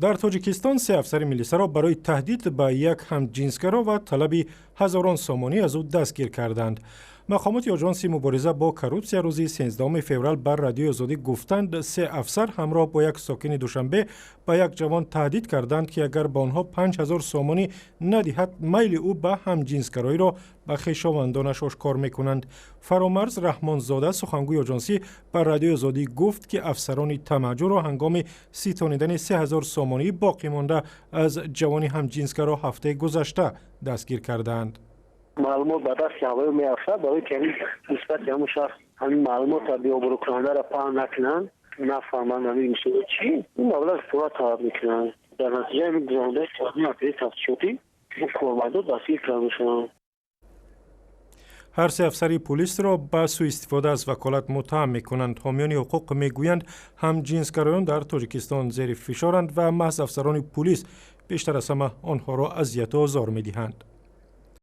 در تاجیکستان 3 افسر ملیسا را برای تهدید به یک ҳамҷинсгаро و طلب هزاران سامانی از او دستگیر کردند. مقامات آژانس مبارزه با коррупсия روز 13 فوریه بر رادیوی آزادی گفتند 3 افسر همراه با یک ساکن دوشنبه به یک جوان تهدید کردند که اگر به آنها 5000 سامانی ندهد میل او به ҳамҷинсгарایی را به خویشاوندانش آشکار میکنند. فرامرز رحمانزاده سخنگوی آژانسی بر رادیوی آزادی گفت که افسران тамаъҷӯӣ را هنگام ستانیدن 3000 سامانی باقی مانده از جوان ҳамҷинсгаро هفته گذشته دستگیر کردند. معلومات به دست هوایی می افتد برای که نسبت همون شخص همین معلومات را بیابرو کننده را پهن نکنند، نفهمند همین میشه چی این مبلغ پورا طلب میکنند. در نتیجه همین گزارنده تحقیق اپیری تفتیشاتی و کارمندا دستگیر کرده شدند. هر 3 افسر پلیس را به سوءاستفاده از وکالت متهم میکنند. حامیان حقوق میگویند ҳамҷинсгарایان در تاجیکستان زیر فشارند و محض افسران پلیس بیشتر از همه آنها را اذیت و آزار میدهند.